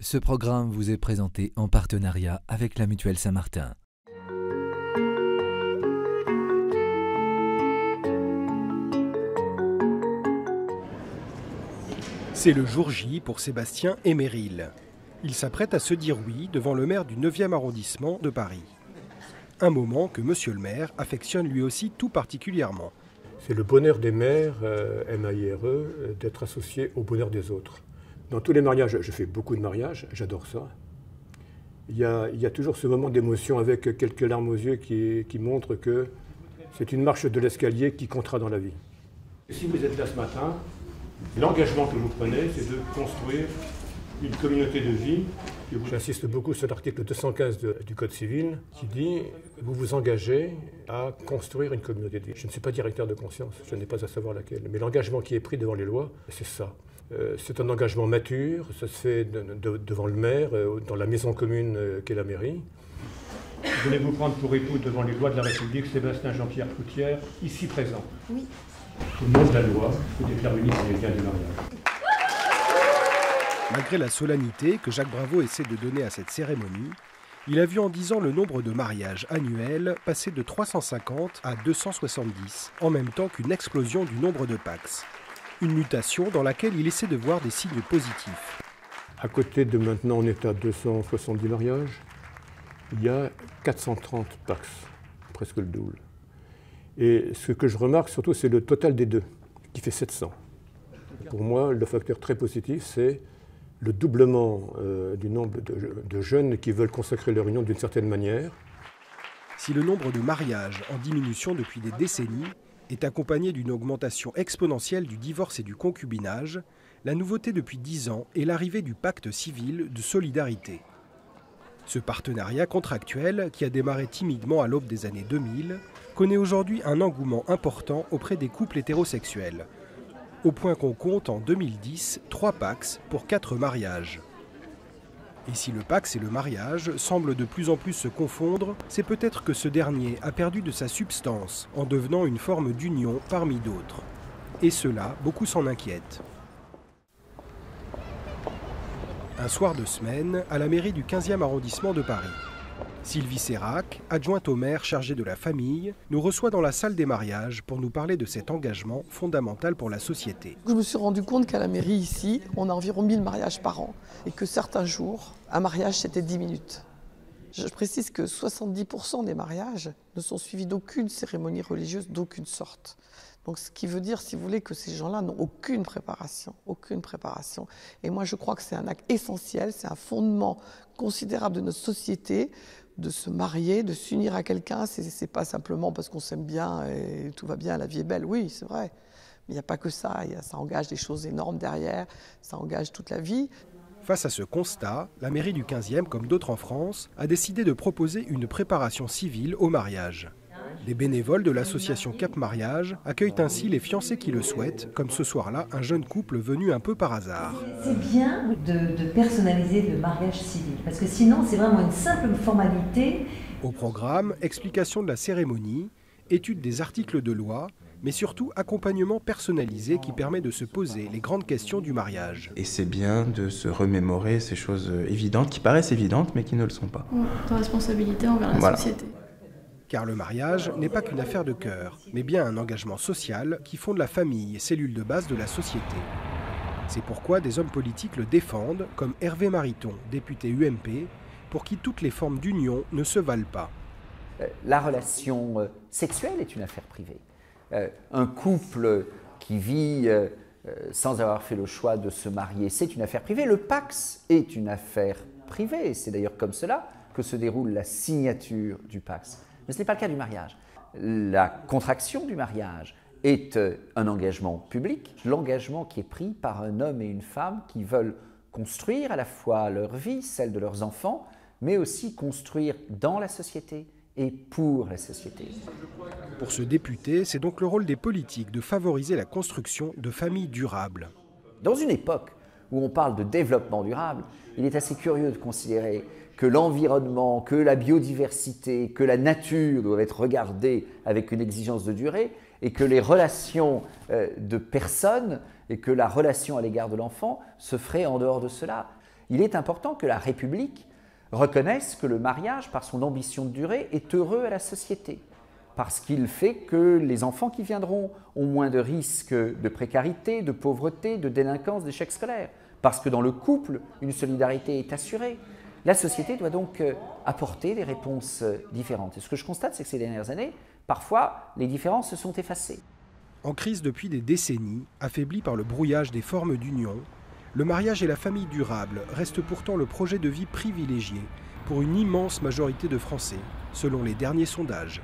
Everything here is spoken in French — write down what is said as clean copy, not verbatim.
Ce programme vous est présenté en partenariat avec la Mutuelle Saint-Martin. C'est le jour J pour Sébastien et Meryl. Ils s'apprêtent à se dire oui devant le maire du 9e arrondissement de Paris. Un moment que monsieur le maire affectionne lui aussi tout particulièrement. C'est le bonheur des maires, M-A-I-R-E, d'être associé au bonheur des autres. Dans tous les mariages, je fais beaucoup de mariages, j'adore ça. Il y a toujours ce moment d'émotion avec quelques larmes aux yeux qui montrent que c'est une marche de l'escalier qui comptera dans la vie. Si vous êtes là ce matin, l'engagement que vous prenez, c'est de construire une communauté de vie. J'insiste beaucoup sur l'article 215 du Code civil qui dit « Vous vous engagez à construire une communauté de vie ». Je ne suis pas directeur de conscience, je n'ai pas à savoir laquelle. Mais l'engagement qui est pris devant les lois, c'est ça. C'est un engagement mature, ça se fait devant le maire, dans la maison commune qu'est la mairie. Voulez-vous prendre pour époux devant les lois de la République Sébastien Jean-Pierre Coutière, ici présent? Oui. Au nom de la loi, je déclare unis pour les biens du mariage. Malgré la solennité que Jacques Bravo essaie de donner à cette cérémonie, il a vu en 10 ans le nombre de mariages annuels passer de 350 à 270, en même temps qu'une explosion du nombre de Pacs. Une mutation dans laquelle il essaie de voir des signes positifs. À côté de maintenant, on est à 270 mariages. Il y a 430 Pacs, presque le double. Et ce que je remarque surtout, c'est le total des deux, qui fait 700. Pour moi, le facteur très positif, c'est le doublement du nombre de jeunes qui veulent consacrer leur union d'une certaine manière. Si le nombre de mariages en diminution depuis des décennies est accompagné d'une augmentation exponentielle du divorce et du concubinage, la nouveauté depuis 10 ans est l'arrivée du pacte civil de solidarité. Ce partenariat contractuel, qui a démarré timidement à l'aube des années 2000, connaît aujourd'hui un engouement important auprès des couples hétérosexuels, au point qu'on compte en 2010 3 Pacs pour 4 mariages. Et si le Pacs et le mariage semblent de plus en plus se confondre, c'est peut-être que ce dernier a perdu de sa substance en devenant une forme d'union parmi d'autres. Et cela, beaucoup s'en inquiètent. Un soir de semaine, à la mairie du 15e arrondissement de Paris. Sylvie Sérac, adjointe au maire chargée de la famille, nous reçoit dans la salle des mariages pour nous parler de cet engagement fondamental pour la société. Je me suis rendu compte qu'à la mairie ici, on a environ 1000 mariages par an et que certains jours, un mariage c'était 10 minutes. Je précise que 70% des mariages ne sont suivis d'aucune cérémonie religieuse d'aucune sorte. Donc ce qui veut dire, si vous voulez, que ces gens-là n'ont aucune préparation, aucune préparation. Et moi je crois que c'est un acte essentiel, c'est un fondement considérable de notre société, de se marier, de s'unir à quelqu'un. C'est pas simplement parce qu'on s'aime bien et tout va bien, la vie est belle, oui c'est vrai. Mais il n'y a pas que ça, ça engage des choses énormes derrière, ça engage toute la vie. Face à ce constat, la mairie du 15e, comme d'autres en France, a décidé de proposer une préparation civile au mariage. Des bénévoles de l'association Cap Mariage accueillent ainsi les fiancés qui le souhaitent, comme ce soir-là, un jeune couple venu un peu par hasard. C'est bien de personnaliser le mariage civil, parce que sinon c'est vraiment une simple formalité. Au programme, explication de la cérémonie, étude des articles de loi, mais surtout accompagnement personnalisé qui permet de se poser les grandes questions du mariage. Et c'est bien de se remémorer ces choses évidentes, qui paraissent évidentes, mais qui ne le sont pas. Ta responsabilité envers la société. Car le mariage n'est pas qu'une affaire de cœur, mais bien un engagement social qui fonde la famille, cellule de base de la société. C'est pourquoi des hommes politiques le défendent, comme Hervé Mariton, député UMP, pour qui toutes les formes d'union ne se valent pas. La relation sexuelle est une affaire privée. Un couple qui vit sans avoir fait le choix de se marier, c'est une affaire privée. Le PACS est une affaire privée. C'est d'ailleurs comme cela que se déroule la signature du PACS. Mais ce n'est pas le cas du mariage. La contraction du mariage est un engagement public, l'engagement qui est pris par un homme et une femme qui veulent construire à la fois leur vie, celle de leurs enfants, mais aussi construire dans la société et pour la société. Pour ce député, c'est donc le rôle des politiques de favoriser la construction de familles durables. Dans une époque où on parle de développement durable, il est assez curieux de considérer que l'environnement, que la biodiversité, que la nature doivent être regardées avec une exigence de durée et que les relations de personnes et que la relation à l'égard de l'enfant se ferait en dehors de cela. Il est important que la République reconnaisse que le mariage, par son ambition de durée, est heureux à la société, parce qu'il fait que les enfants qui viendront ont moins de risques de précarité, de pauvreté, de délinquance, d'échec scolaire, parce que dans le couple, une solidarité est assurée. La société doit donc apporter des réponses différentes. Et ce que je constate, c'est que ces dernières années, parfois, les différences se sont effacées. En crise depuis des décennies, affaibli par le brouillage des formes d'union, le mariage et la famille durable restent pourtant le projet de vie privilégié pour une immense majorité de Français, selon les derniers sondages.